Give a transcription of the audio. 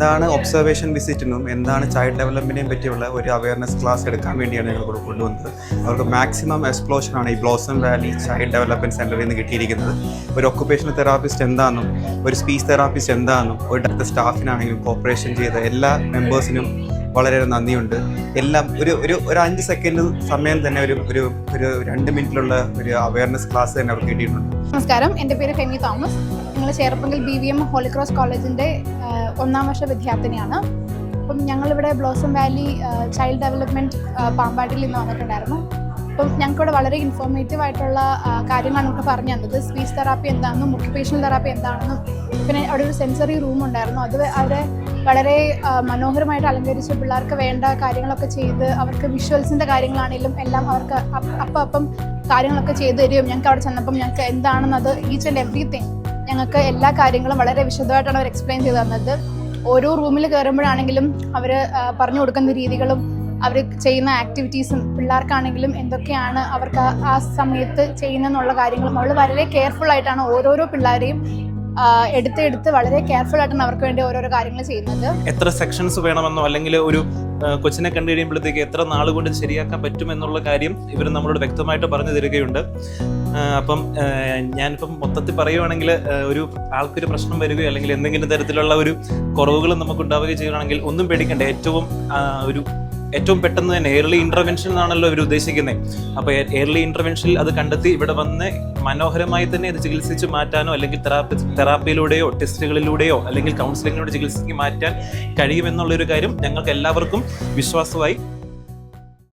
എന്താണ് ഒബ്സർവേഷൻ വിസിറ്റിനും എന്താണ് ചൈൽഡ് ഡെവലപ്മെൻറ്റിനെയും പറ്റിയുള്ള ഒരു അവയർനെസ് ക്ലാസ് എടുക്കാൻ വേണ്ടിയാണ് ഞങ്ങൾ ഇവിടെ കൊണ്ടുവന്നത്. അവർക്ക് മാക്സിമം എക്സ്പ്ലോഷനാണ് ഈ ബ്ലോസം വാലി ചൈൽഡ് ഡെവലപ്മെൻറ്റ് സെൻറ്ററിൽ നിന്ന് കിട്ടിയിരിക്കുന്നത്. ഒരു ഒക്കുപേഷണൽ തെറാപ്പിസ്റ്റ് എന്താണെന്നും ഒരു സ്പീച്ച് തെറാപ്പിസ്റ്റ് എന്താണെന്നും ഒരു സ്റ്റാഫിനാണെങ്കിലും കോപ്പറേഷൻ ചെയ്ത എല്ലാ മെമ്പേഴ്സിനും വളരെ നന്ദിയുണ്ട്. എല്ലാം ഒരു 5 സെക്കൻഡ് സമയം തന്നെ ഒരു 2 മിനിറ്റിലുള്ള ഒരു അവയർനെസ് ക്ലാസ് തന്നെ അവർക്ക് കിട്ടിയിട്ടുണ്ട്. നമസ്കാരം, എൻ്റെ പേര് ഫെമി തോമസ്. ഞങ്ങൾ ചേർപ്പങ്കൽ BVM ഹോളി ക്രോസ് കോളേജിൻ്റെ 1ാം വർഷ വിദ്യാർത്ഥിനിയാണ്. അപ്പം ഞങ്ങളിവിടെ ബ്ലോസം വാലി ചൈൽഡ് ഡെവലപ്മെൻറ്റ് പാമ്പാടിയിൽ നിന്ന് വന്നിട്ടുണ്ടായിരുന്നു. അപ്പം ഞങ്ങൾക്കിവിടെ വളരെ ഇൻഫോർമേറ്റീവ് ആയിട്ടുള്ള കാര്യങ്ങളാണ് നമുക്ക് പറഞ്ഞു തന്നത്. സ്പീച്ച് തെറാപ്പി എന്താണെന്നും ഒക്യുപേഷണൽ തെറാപ്പി എന്താണെന്നും പിന്നെ അവിടെ ഒരു സെൻസറി റൂം ഉണ്ടായിരുന്നു. അത് അവരെ വളരെ മനോഹരമായിട്ട് അലങ്കരിച്ച് പിള്ളേർക്ക് വേണ്ട കാര്യങ്ങളൊക്കെ ചെയ്ത് അവർക്ക് വിഷ്വൽസിൻ്റെ കാര്യങ്ങളാണെങ്കിലും എല്ലാം അവർക്ക് അപ്പം കാര്യങ്ങളൊക്കെ ചെയ്തു തരികയും ഞങ്ങൾക്ക് അവിടെ ചെന്നപ്പം ഞങ്ങൾക്ക് എന്താണെന്നത് ഈച്ച് ആൻഡ് എവറിത്തിങ് ഞങ്ങൾക്ക് എല്ലാ കാര്യങ്ങളും വളരെ വിശദമായിട്ടാണ് അവർ എക്സ്പ്ലെയിൻ ചെയ്ത് തന്നത്. ഓരോ റൂമിൽ കയറുമ്പോഴാണെങ്കിലും അവർ പറഞ്ഞു കൊടുക്കുന്ന രീതികളും അവർ ചെയ്യുന്ന ആക്ടിവിറ്റീസും പിള്ളേർക്കാണെങ്കിലും എന്തൊക്കെയാണ് അവർക്ക് ആ സമയത്ത് ചെയ്യുന്നതെന്നുള്ള കാര്യങ്ങളും അവൾ വളരെ കെയർഫുൾ ആയിട്ടാണ് ഓരോരോ പിള്ളേരെയും എടുത്ത് വളരെ കെയർഫുൾ ആയിട്ടാണ് അവർക്ക് വേണ്ടി ഓരോരോ കാര്യങ്ങൾ ചെയ്യുന്നത്. എത്ര സെക്ഷൻസ് വേണമെന്നോ അല്ലെങ്കിൽ ഒരു കൊച്ചിനെ കണ്ടു കഴിയുമ്പോഴത്തേക്ക് എത്ര നാൾ കൊണ്ട് ശരിയാക്കാൻ പറ്റുമെന്നുള്ള കാര്യം ഇവർ നമ്മളോട് വ്യക്തമായിട്ട് പറഞ്ഞു തരികയുണ്ട്. അപ്പം ഞാനിപ്പം മൊത്തത്തിൽ പറയുവാണെങ്കിൽ ഒരു ആൾക്കൊരു പ്രശ്നം വരികയോ അല്ലെങ്കിൽ എന്തെങ്കിലും തരത്തിലുള്ള ഒരു കുറവുകൾ നമുക്ക് ഉണ്ടാവുകയോ ചെയ്യുകയാണെങ്കിൽ ഒന്നും പേടിക്കണ്ട. ഏറ്റവും പെട്ടെന്ന് തന്നെ ഏർലി ഇൻ്റർവെൻഷൻ എന്നാണല്ലോ ഇവർ ഉദ്ദേശിക്കുന്നത്. അപ്പോൾ ഏർലി ഇൻ്റർവെൻഷനിൽ അത് കണ്ടെത്തി ഇവിടെ വന്ന് മനോഹരമായി തന്നെ അത് ചികിത്സിച്ച് മാറ്റാനോ അല്ലെങ്കിൽ തെറാപ്പിയിലൂടെയോ ടെസ്റ്റുകളിലൂടെയോ അല്ലെങ്കിൽ കൗൺസിലിങ്ങിലൂടെ ചികിത്സിക്ക് മാറ്റാൻ കഴിയുമെന്നുള്ളൊരു കാര്യം ഞങ്ങൾക്ക് എല്ലാവർക്കും വിശ്വാസമായി.